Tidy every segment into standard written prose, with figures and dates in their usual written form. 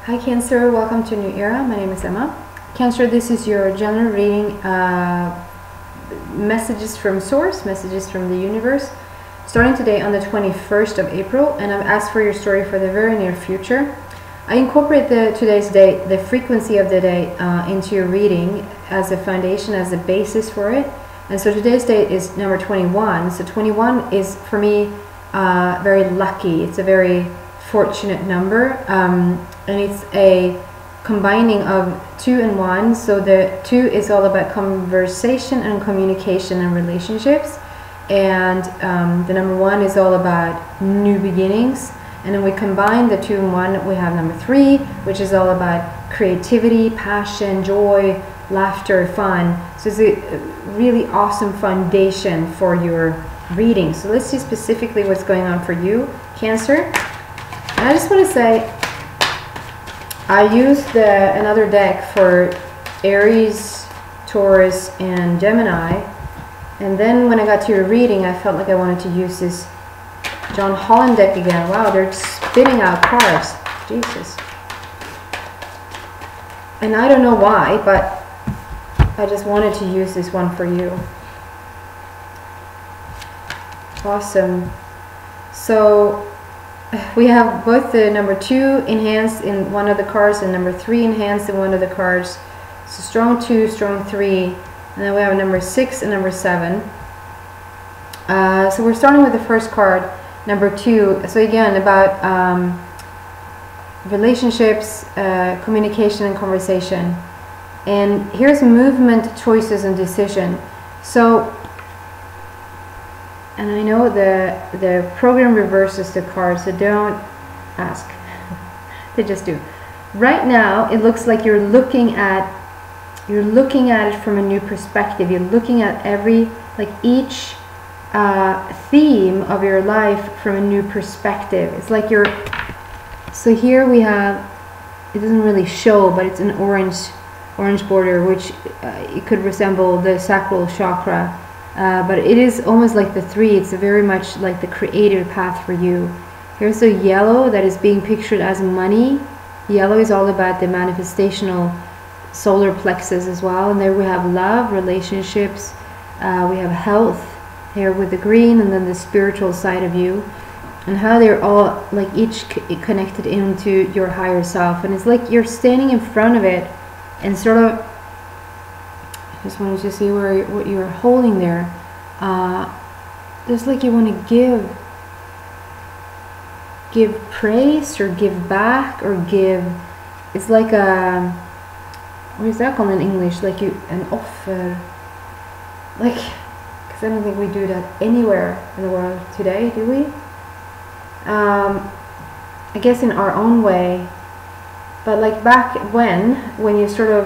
Hi Cancer, welcome to New Era. My name is Emma. Cancer, this is your general reading, messages from source, messages from the universe, starting today on the 21st of April, and I've asked for your story for the very near future. I incorporate today's date, the frequency of the day, into your reading as a foundation, as a basis for it. And so today's date is number 21. So 21 is, for me, very lucky. It's a very fortunate number, and it's a combining of 2 and 1. So the 2 is all about conversation and communication and relationships, and the number 1 is all about new beginnings. And then we combine the 2 and 1, we have number 3, which is all about creativity, passion, joy, laughter, fun. So it's a really awesome foundation for your reading. So let's see specifically what's going on for you, Cancer. And I just want to say, I used another deck for Aries, Taurus, and Gemini. And then when I got to your reading, I felt like I wanted to use this John Holland deck again. Wow, they're spitting out cards. Jesus. And I don't know why, but I just wanted to use this one for you. Awesome. So we have both the number 2 enhanced in one of the cards and number 3 enhanced in one of the cards. So strong 2, strong 3, and then we have number 6 and number 7. So we're starting with the first card, number 2. So again, about relationships, communication and conversation. And here's movement, choices, and decision. So, and I know the program reverses the cards, so don't ask. They just do. Right now, it looks like you're looking at it from a new perspective. You're looking at each theme of your life from a new perspective. It's like you're. So here we have. It doesn't really show, but it's an orange border, which it could resemble the sacral chakra. But it is almost like the 3. It's very much like the creative path for you. Here's the yellow that is being pictured as money. Yellow is all about the manifestational solar plexus as well. And there we have love, relationships, we have health here with the green, and then the spiritual side of you. And how they're all like each connected into your higher self. And it's like you're standing in front of it and sort of, I just wanted to see what you're holding there. Just like you want to give praise or give back or give. It's like a, what is that called in English? Like an offer. Like, because I don't think we do that anywhere in the world today, do we? I guess in our own way. But like back when you sort of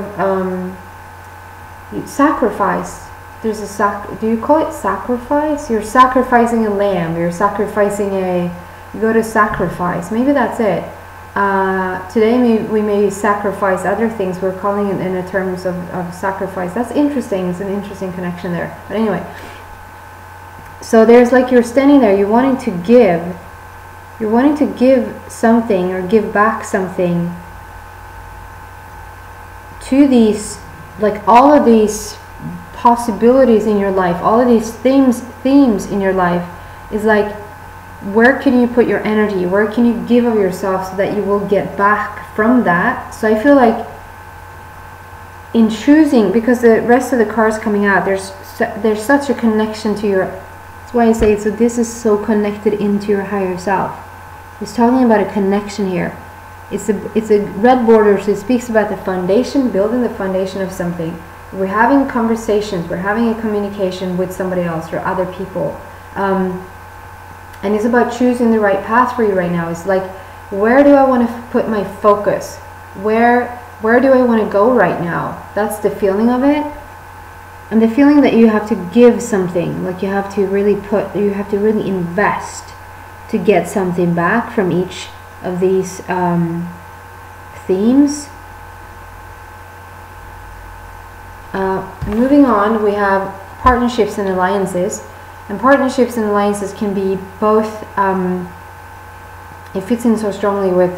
you sacrifice. There's a do you call it sacrifice? You're sacrificing a lamb. You're sacrificing you go to sacrifice. Maybe that's it. Today we may sacrifice other things. We're calling it in the terms of sacrifice. That's interesting. It's an interesting connection there. But anyway, so there's like you're standing there. You're wanting to give. You're wanting to give something or give back something to these, like all of these possibilities in your life, all of these themes in your life, is like, where can you put your energy? Where can you give of yourself so that you will get back from that? So I feel like in choosing, because the rest of the cards coming out, there's such a connection to your. That's why I say, so this is so connected into your higher self. It's talking about a connection here. It's a red border, so it speaks about the foundation, building the foundation of something. We're having conversations, we're having a communication with somebody else or other people. And it's about choosing the right path for you right now. It's like, where do I want to put my focus? Where do I want to go right now? That's the feeling of it. And the feeling that you have to give something, like you have to really invest to get something back from each of these themes. Moving on, we have partnerships and alliances. And partnerships and alliances can be both, it fits in so strongly with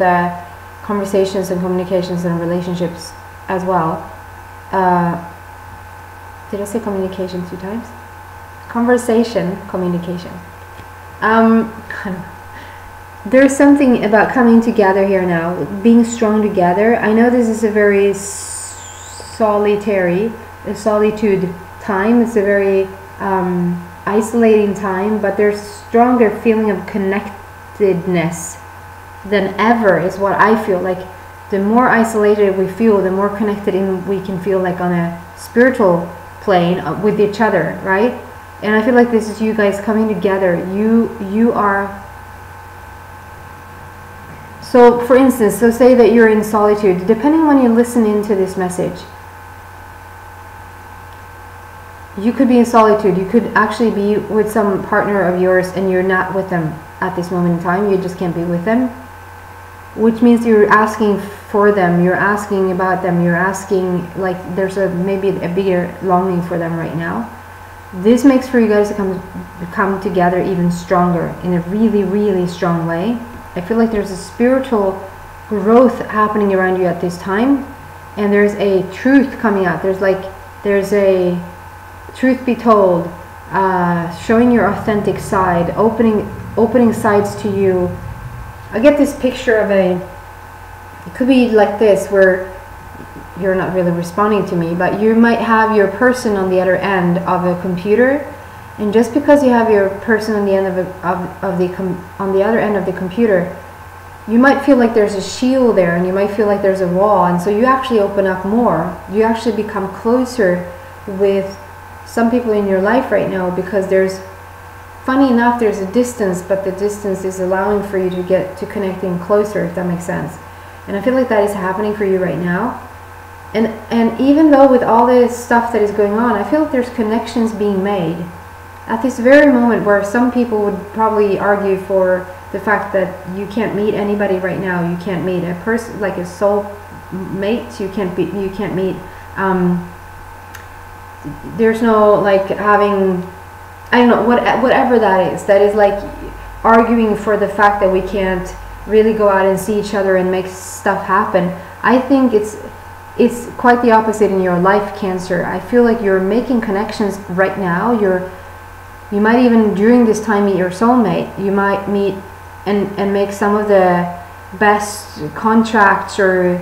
conversations and communications and relationships as well. Did I say communication 2 times? Conversation, communication. There's something about coming together here now, being strong together. I know this is a very solitude time. It's a very isolating time, but there's stronger feeling of connectedness than ever is what I feel. Like the more isolated we feel, the more connected we can feel, like on a spiritual plane with each other, right? And I feel like this is you guys coming together. You are. So for instance, so say that you're in solitude, depending when you listen into this message, you could be in solitude. You could actually be with some partner of yours and you're not with them at this moment in time. You just can't be with them, which means you're asking for them, you're asking about them, you're asking, like there's maybe a bigger longing for them right now. This makes for you guys to come together even stronger in a really, really strong way. I feel like there's a spiritual growth happening around you at this time, and there's a truth coming out. There's a truth be told, showing your authentic side, opening sides to you. I get this picture of it could be like this, where you're not really responding to me, but you might have your person on the other end of a computer, and just because you have your person on the end on the other end of the computer, you might feel like there's a shield there, and you might feel like there's a wall, and so you actually open up more. You actually become closer with some people in your life right now, because funny enough, there's a distance, but the distance is allowing for you to get to connecting closer, if that makes sense. And I feel like that is happening for you right now. And even though with all this stuff that is going on, I feel like there's connections being made at this very moment, where some people would probably argue for the fact that you can't meet anybody right now. You can't meet a person, like a soul mate. You can't meet. There's no like having, I don't know, whatever that is like arguing for the fact that we can't really go out and see each other and make stuff happen. I think it's quite the opposite in your life, Cancer. I feel like you're making connections right now. You might even during this time meet your soulmate. You might meet and make some of the best contracts or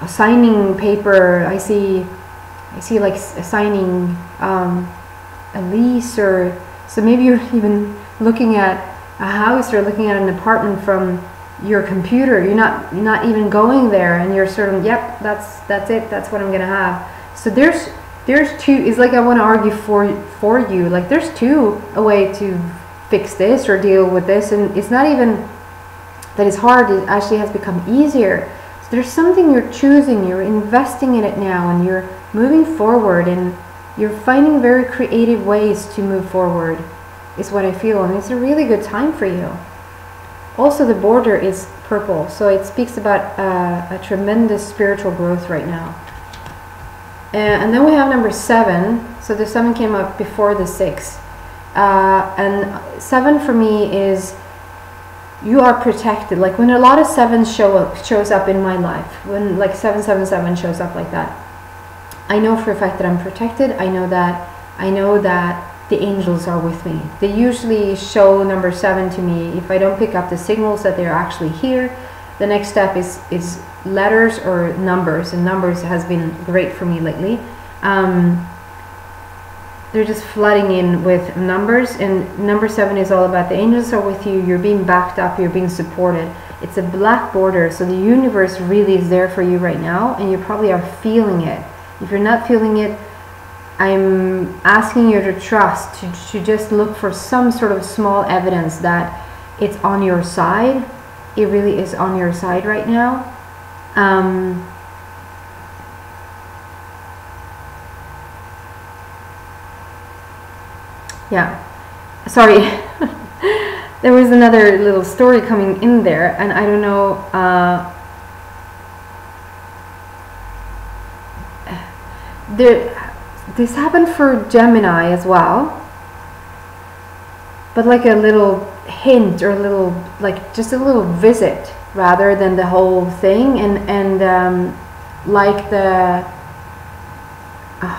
signing paper. I see like signing a lease, or so maybe you're even looking at a house or looking at an apartment from your computer. You're not even going there, and you're sort of, yep, that's it, that's what I'm gonna have. So there's two. It's like I want to argue for you, like there's a way to fix this or deal with this, and it's not even that it's hard. It actually has become easier. So there's something you're choosing, you're investing in it now, and you're moving forward, and you're finding very creative ways to move forward, is what I feel, and it's a really good time for you. Also, the border is purple, so it speaks about a tremendous spiritual growth right now. And then we have number 7. So the 7 came up before the 6. And 7 for me is you are protected. Like when a lot of 7s shows up in my life, when like 777 shows up like that, I know for a fact that I'm protected. I know that the angels are with me. They usually show number 7 to me. If I don't pick up the signals that they're actually here, the next step is letters or numbers, and numbers has been great for me lately. They're just flooding in with numbers, and number 7 is all about the angels are with you, you're being backed up, you're being supported. It's a black border, so the universe really is there for you right now, and you probably are feeling it. If you're not feeling it, I'm asking you to trust, to just look for some sort of small evidence that it's on your side. It really is on your side right now. Yeah, sorry. There was another little story coming in there, and I don't know. This happened for Gemini as well, but like a little hint, or a little, like just a little visit, rather than the whole thing. And like the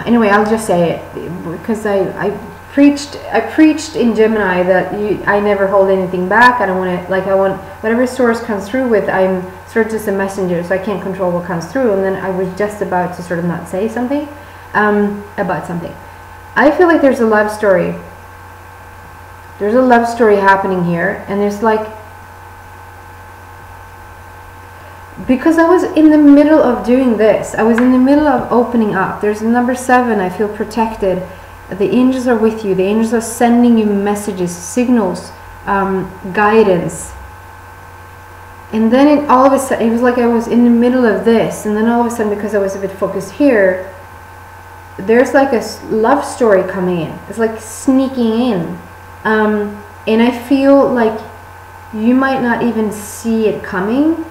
anyway, I'll just say it because I preached in Gemini that I never hold anything back. I don't want to, like, I want whatever source comes through with, I'm sort of just a messenger, so I can't control what comes through. And then I was just about to sort of not say something about something. I feel like there's a love story. There's a love story happening here, and there's like, because I was in the middle of doing this, I was in the middle of opening up. There's number 7, I feel protected. The angels are with you. The angels are sending you messages, signals, guidance. And then all of a sudden, it was like I was in the middle of this, and then all of a sudden, because I was a bit focused here, there's like a love story coming in. It's like sneaking in. And I feel like you might not even see it coming.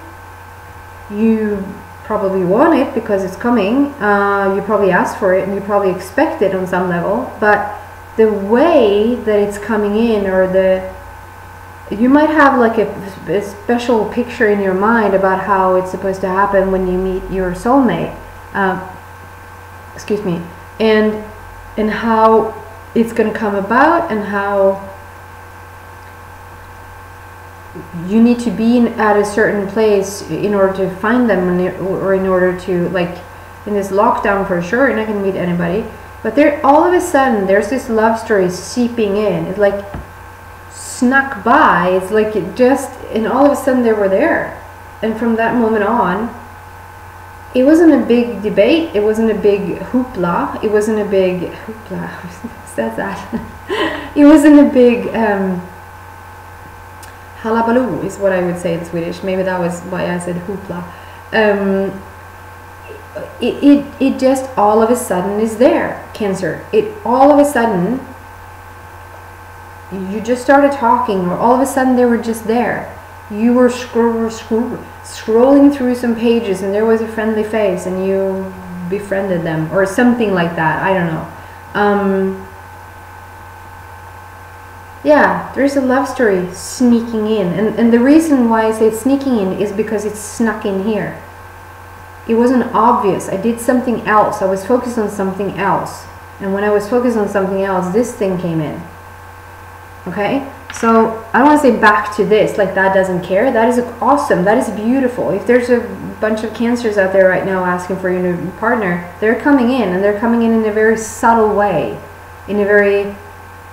You probably want it because it's coming. You probably asked for it and you probably expect it on some level. But the way that it's coming in, or you might have like a special picture in your mind about how it's supposed to happen when you meet your soulmate. Excuse me. And how it's going to come about, and how you need to be at a certain place in order to find them, or in order to, like, in this lockdown for sure, you're not going to meet anybody. But there, all of a sudden, there's this love story seeping in. It's like snuck by. It's like it just, and all of a sudden they were there. And from that moment on, it wasn't a big debate. It wasn't a big hoopla. It wasn't a big hoopla. Who says that? It wasn't a big halabaloo is what I would say in Swedish. Maybe that was why I said hoopla. It just all of a sudden is there, Cancer. It all of a sudden, you just started talking, or all of a sudden they were just there. You were scrolling through some pages and there was a friendly face and you befriended them, or something like that. I don't know. Yeah, there's a love story sneaking in. And the reason why I say it's sneaking in is because it's snuck in here. It wasn't obvious. I did something else. I was focused on something else. And when I was focused on something else, this thing came in. Okay? So I don't want to say back to this, like that doesn't care. That is awesome. That is beautiful. If there's a bunch of Cancers out there right now asking for your new partner, they're coming in, and they're coming in a very subtle way, in a very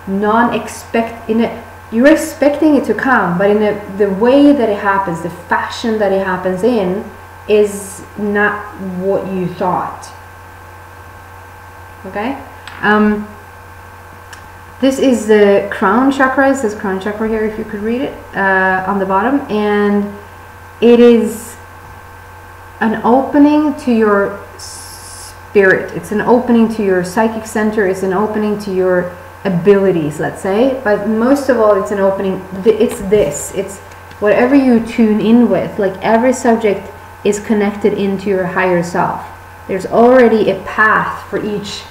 you're expecting it to come, but in the way that it happens, the fashion that it happens in, is not what you thought. Okay? This is the crown chakra. It says crown chakra here, if you could read it, on the bottom. And it is an opening to your spirit. It's an opening to your psychic center. It's an opening to your abilities, let's say. But most of all, it's an opening. It's whatever you tune in with. Like, every subject is connected into your higher self. There's already a path for each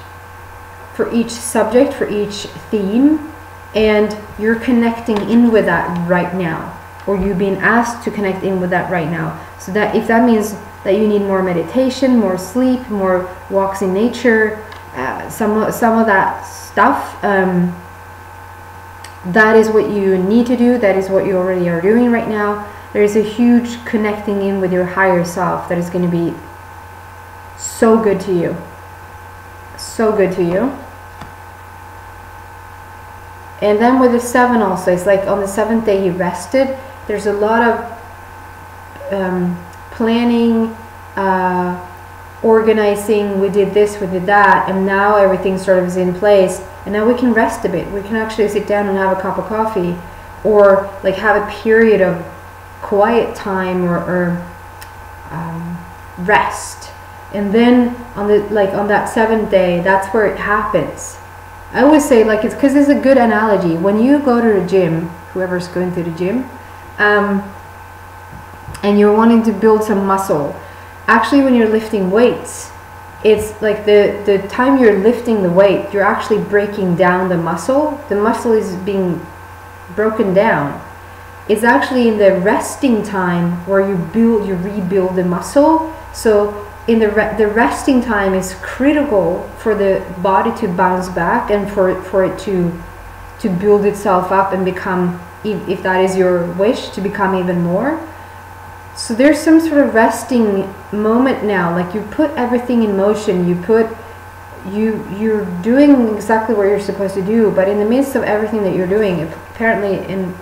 subject, for each theme, and you're connecting in with that right now, or you've been asked to connect in with that right now. So that if that means that you need more meditation, more sleep, more walks in nature, some of that stuff, that is what you need to do. That is what you already are doing right now. There is a huge connecting in with your higher self that is going to be so good to you. So good to you. And then with the 7 also, it's like on the 7th day he rested. There's a lot of planning, organizing. We did this, we did that, and now everything sort of is in place, and now we can rest a bit. We can actually sit down and have a cup of coffee, or like have a period of quiet time, or rest. And then on that 7th day, that's where it happens. I always say, like, it's because it's a good analogy. When you go to the gym, whoever's going to the gym, and you're wanting to build some muscle, actually when you're lifting weights, it's like the time you're lifting the weight, you're actually breaking down the muscle. The muscle is being broken down. it's actually in the resting time where you rebuild the muscle. So in the resting time is critical for the body to bounce back and for it to build itself up and become, if that is your wish, to become even more. So there's some sort of resting moment now, like you put everything in motion, you're doing exactly what you're supposed to do, but in the midst of everything that you're doing, apparently in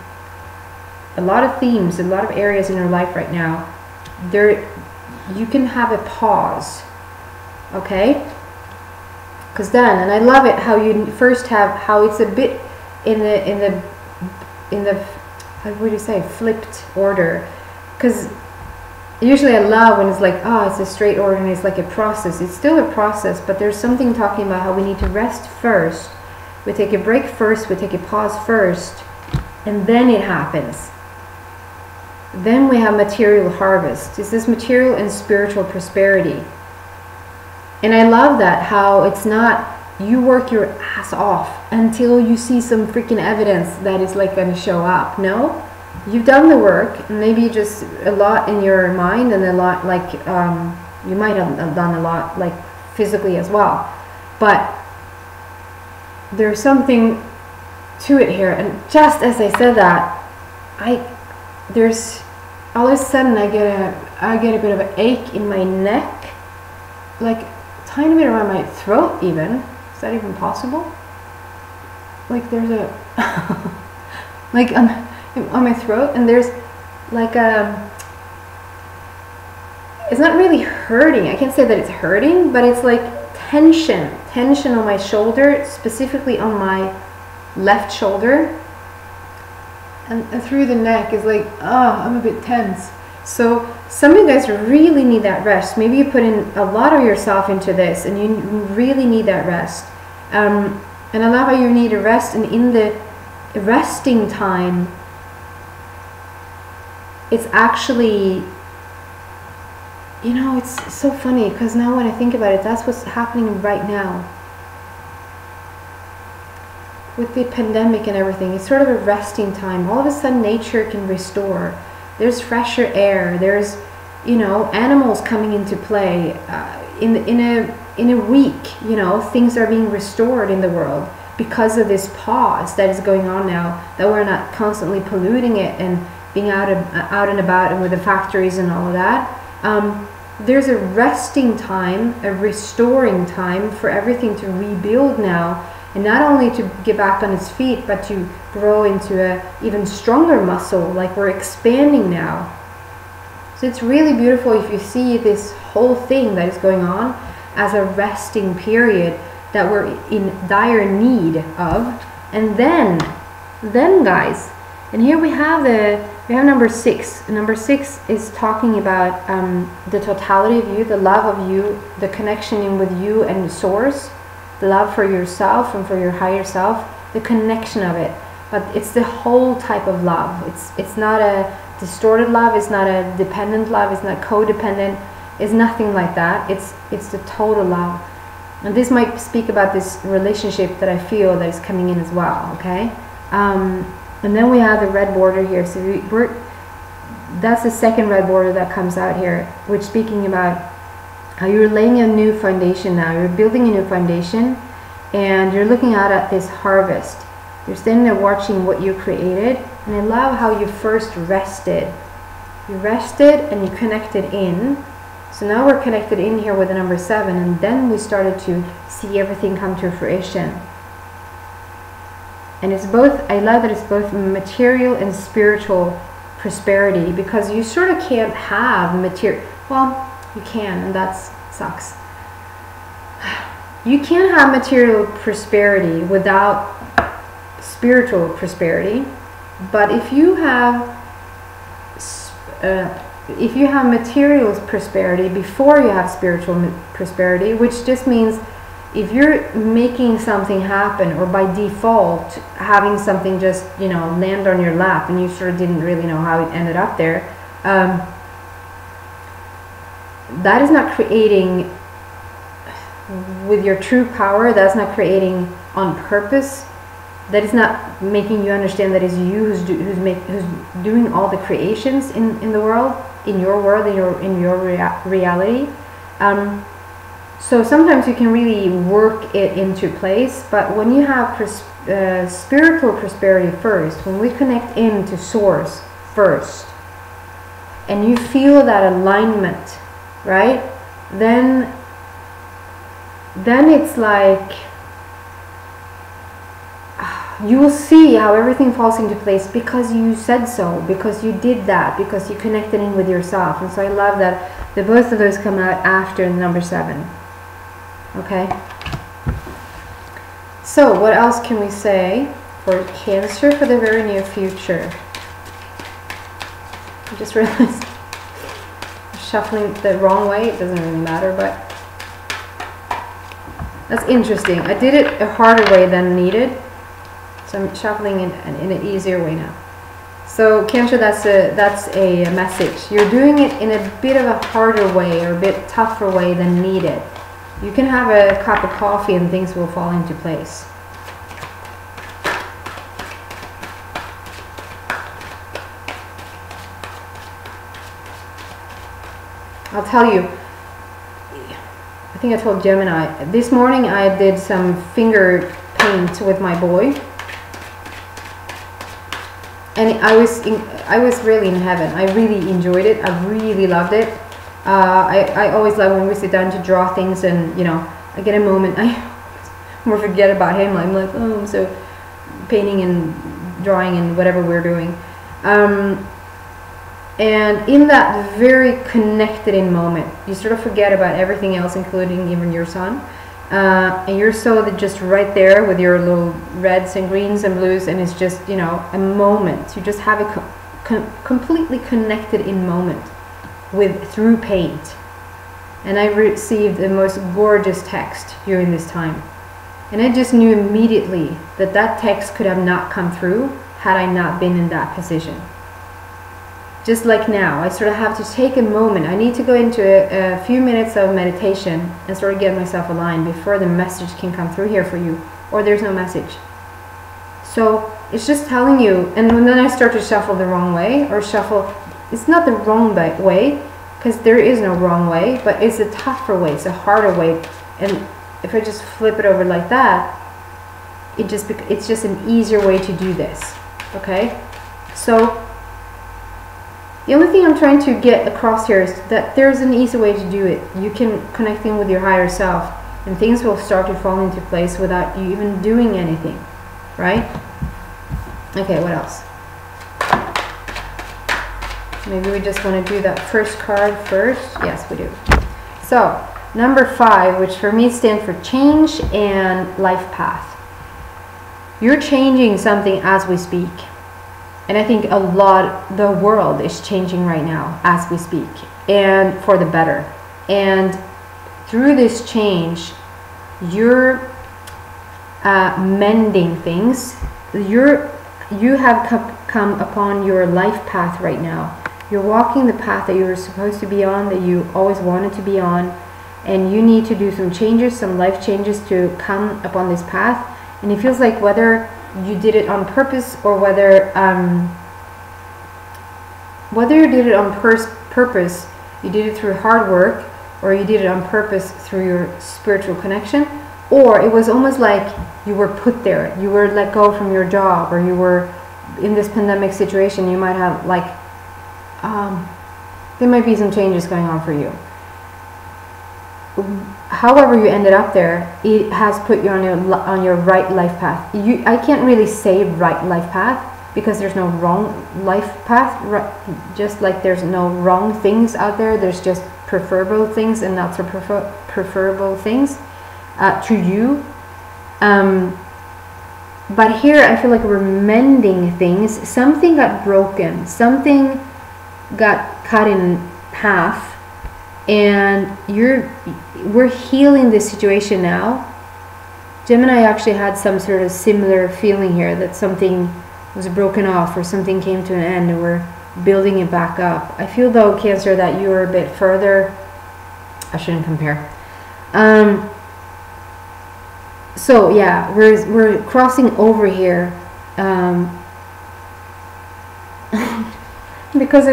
a lot of themes, a lot of areas in your life right now, you can have a pause, okay? Because then, and I love it how you first have, how it's a bit in the how would you say, flipped order. Because usually I love when it's like, oh, it's a straight order and it's like a process. It's still a process, but there's something talking about how we need to rest first. We take a break first, we take a pause first, and then it happens. Then we have material harvest. It's this material and spiritual prosperity. And I love that, how it's not you work your ass off until you see some freaking evidence that is like going to show up. No, you've done the work, maybe just a lot in your mind and a lot like you might have done a lot like physically as well, but there's something to it here. And just as I said that, there's all of a sudden I get a bit of an ache in my neck, like a tiny bit around my throat even. Is that even possible? Like there's a like on my throat, and there's like it's not really hurting. I can't say that it's hurting, but it's like tension on my shoulder, specifically on my left shoulder, and through the neck is like, I'm a bit tense. So some of you guys really need that rest. Maybe you put in a lot of yourself into this and you really need that rest. And I love how you need a rest, and in the resting time, it's actually, you know, it's so funny because now when I think about it, that's what's happening right now. With the pandemic and everything, it's sort of a resting time. All of a sudden nature can restore. There's fresher air, there's, you know, animals coming into play. In a week, you know, things are being restored in the world because of this pause that is going on now, that we're not constantly polluting it and being out and about and with the factories and all of that. There's a resting time, a restoring time for everything to rebuild now. And not only to get back on its feet, but to grow into a even stronger muscle, like we're expanding now. So it's really beautiful if you see this whole thing that is going on as a resting period that we're in dire need of. And then guys, and here we have number 6. Number 6 is talking about the totality of you, the love of you, the connection in with you and the source. The love for yourself and for your higher self, the connection of it. But it's the whole type of love. It's not a distorted love, it's not a dependent love, it's not codependent, it's nothing like that. It's the total love. And this might speak about this relationship that I feel that is coming in as well, okay? And then we have the red border here. So that's the second red border that comes out here, which speaking about how you're laying a new foundation now. You're building a new foundation and you're looking out at this harvest. You're standing there watching what you created, and I love how you first rested. You rested and you connected in. So now we're connected in here with the number 7, and then we started to see everything come to fruition. And it's both, I love that it's both material and spiritual prosperity, because you sort of can't have material, well, you can, and that sucks. You can't have material prosperity without spiritual prosperity. But if you have material prosperity before you have spiritual prosperity, which just means if you're making something happen, or by default having something just, you know, land on your lap and you sort of didn't really know how it ended up there, that is not creating with your true power. That's not creating on purpose that is not making you understand that it's you who's doing all the creations in the world, in your world, in your reality. So sometimes you can really work it into place, but when you have spiritual prosperity first, when we connect into source first, and you feel that alignment, right, then it's like you will see how everything falls into place because you said so, because you did that, because you connected in with yourself. And so I love that the both of those come out after the number 7. Okay, so what else can we say for Cancer for the very near future? I just realized I'm shuffling the wrong way. It doesn't really matter, but that's interesting. I did it a harder way than needed, so I'm shuffling in an easier way now. So Cancer, that's a message. You're doing it in a bit of a harder way, or a bit tougher way than needed. You can have a cup of coffee and things will fall into place. I'll tell you, I think I told Gemini, this morning I did some finger paint with my boy. And I was really in heaven. I really enjoyed it. I really loved it. I always love when we sit down to draw things, and you know, I get a moment. I more forget about him. I'm like, oh, I'm so painting and drawing and whatever we're doing. And in that very connected in moment, you sort of forget about everything else, including even your son. And you're so just right there with your little reds and greens and blues, and it's just, you know, a moment. You just have a completely connected in moment through paint. And I received the most gorgeous text during this time, and I just knew immediately that that text could have not come through had I not been in that position. Just like now, I sort of have to take a moment. I need to go into a few minutes of meditation and sort of get myself aligned before the message can come through here for you, or there's no message. So it's just telling you, and then I start to shuffle the wrong way, or shuffle, it's not the wrong way, because there is no wrong way, but it's a tougher way, it's a harder way. And if I just flip it over like that, it's just an easier way to do this. Okay, so the only thing I'm trying to get across here is that there's an easy way to do it. You can connect in with your higher self, and things will start to fall into place without you even doing anything, right? Okay, what else? Maybe we just want to do that first card first. Yes, we do. So, number 5, which for me stands for change and life path. You're changing something as we speak. And I think the world is changing right now as we speak, and for the better. And through this change, you're mending things. You have come upon your life path right now. You're walking the path that you were supposed to be on, that you always wanted to be on, and you need to do some changes, some life changes to come upon this path. And it feels like whether you did it on purpose, or whether you did it on purpose, you did it through hard work, or you did it on purpose through your spiritual connection, or it was almost like you were put there, you were let go from your job, or you were in this pandemic situation. You might have like there might be some changes going on for you. However you ended up there, it has put you on your right life path. I can't really say right life path, because there's no wrong life path. Just like there's no wrong things out there, there's just preferable things and not so preferable things to you. But here I feel like we're mending things. Something got broken, something got cut in half, and we're healing this situation now. Gemini actually had some sort of similar feeling here, that something was broken off, or something came to an end, and we're building it back up. I feel though, Cancer, that you're a bit further. I shouldn't compare. So yeah, we're crossing over here, because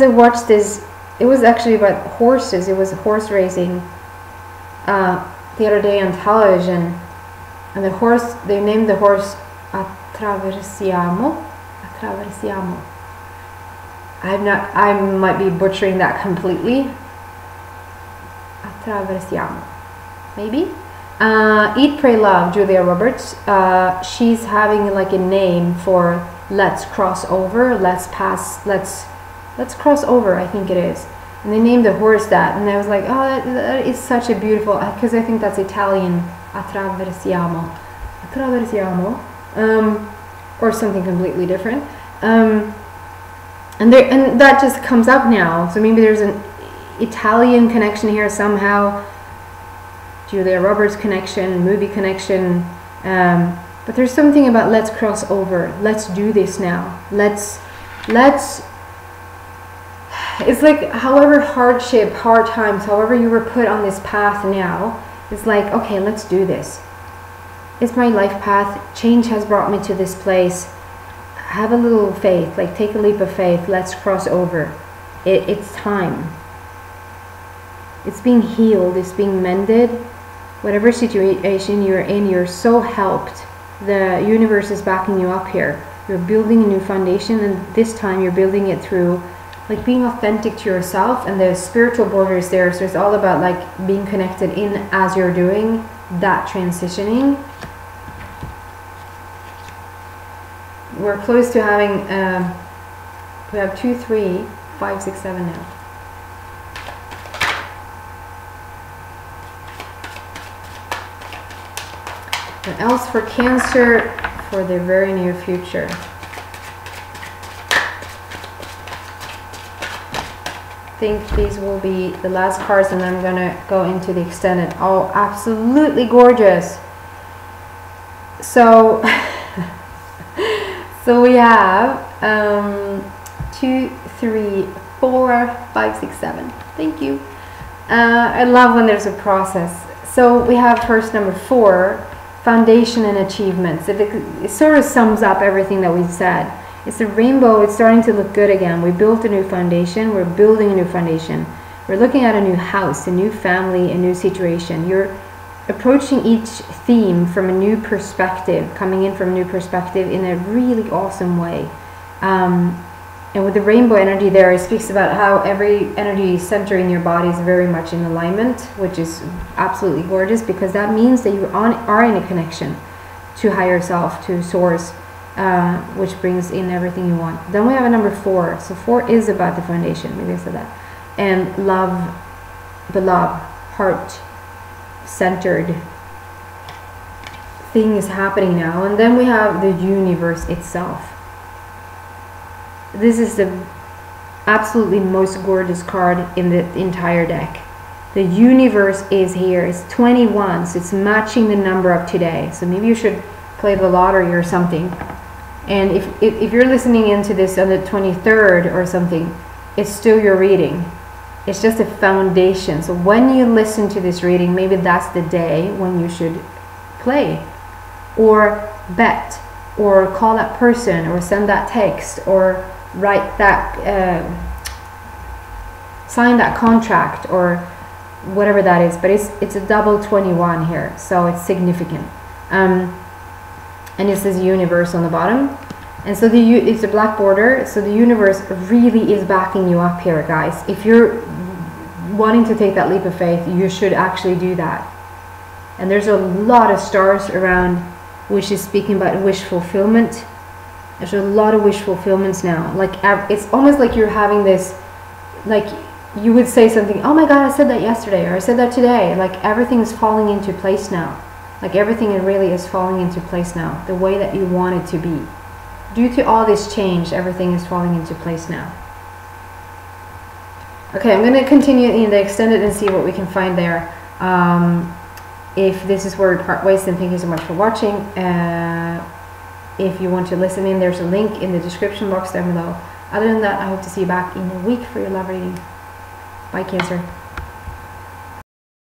I watched this. It was actually about horses. It was horse racing the other day on television, and the horse, they named the horse Attraversiamo. I might be butchering that completely. Attraversiamo, maybe. Eat, Pray, Love, Julia Roberts. She's having like a name for let's cross over, let's cross over, I think it is. And they named the horse that, and I was like, oh, that is such a beautiful, because I think that's Italian, attraversiamo, or something completely different. And that just comes up now. So maybe there's an Italian connection here somehow, Julia Roberts connection, movie connection, but there's something about let's cross over, let's do this now, let's it's like however hardship, hard times, however you were put on this path now, it's like, okay, let's do this. It's my life path, change has brought me to this place, have a little faith, like take a leap of faith, let's cross over. It's time. It's being healed, it's being mended. Whatever situation you're in, you're so helped. The universe is backing you up here. You're building a new foundation, and this time you're building it through like being authentic to yourself, and the spiritual border is there. So it's all about like being connected in as you're doing that transitioning. We're close to having, we have 2, 3, 5, 6, 7 now. What else for Cancer for the very near future? I think these will be the last cards, and then I'm gonna go into the extended. Oh, absolutely gorgeous. So so we have 2, 3, 4, 5, 6, 7. Thank you. I love when there's a process. So we have first number 4, foundation and achievements. It sort of sums up everything that we said. It's a rainbow. It's starting to look good again. We built a new foundation. We're building a new foundation. We're looking at a new house, a new family, a new situation. You're approaching each theme from a new perspective, coming in from a new perspective in a really awesome way. And with the rainbow energy there, it speaks about how every energy center in your body is very much in alignment, which is absolutely gorgeous, because that means that you are in a connection to higher self, to source, which brings in everything you want. Then we have a number 4. So 4 is about the foundation, maybe I said that. And love, beloved, heart-centered thing is happening now. And then we have the universe itself. This is the absolutely most gorgeous card in the entire deck. The universe is here. It's 21, so it's matching the number of today. So maybe you should play the lottery or something. And if you're listening into this on the 23rd or something, it's still your reading. It's just a foundation. So when you listen to this reading, maybe that's the day when you should play or bet or call that person or send that text or write that, sign that contract or whatever that is. But it's a double 21 here, so it's significant. And it says universe on the bottom, and so it's a black border. So the universe really is backing you up here, guys. If you're wanting to take that leap of faith, you should actually do that. And there's a lot of stars around, which is speaking about wish fulfillment. There's a lot of wish fulfillments now. Like it's almost like you're having this, like you would say something, oh my god, I said that yesterday, or I said that today. Like everything's falling into place now. Like everything really is falling into place now, the way that you want it to be. Due to all this change, everything is falling into place now. Okay, I'm going to continue in the extended and see what we can find there. If this is where we part ways, then thank you so much for watching. If you want to listen in, there's a link in the description box down below. Other than that, I hope to see you back in a week for your love reading. Bye, Cancer.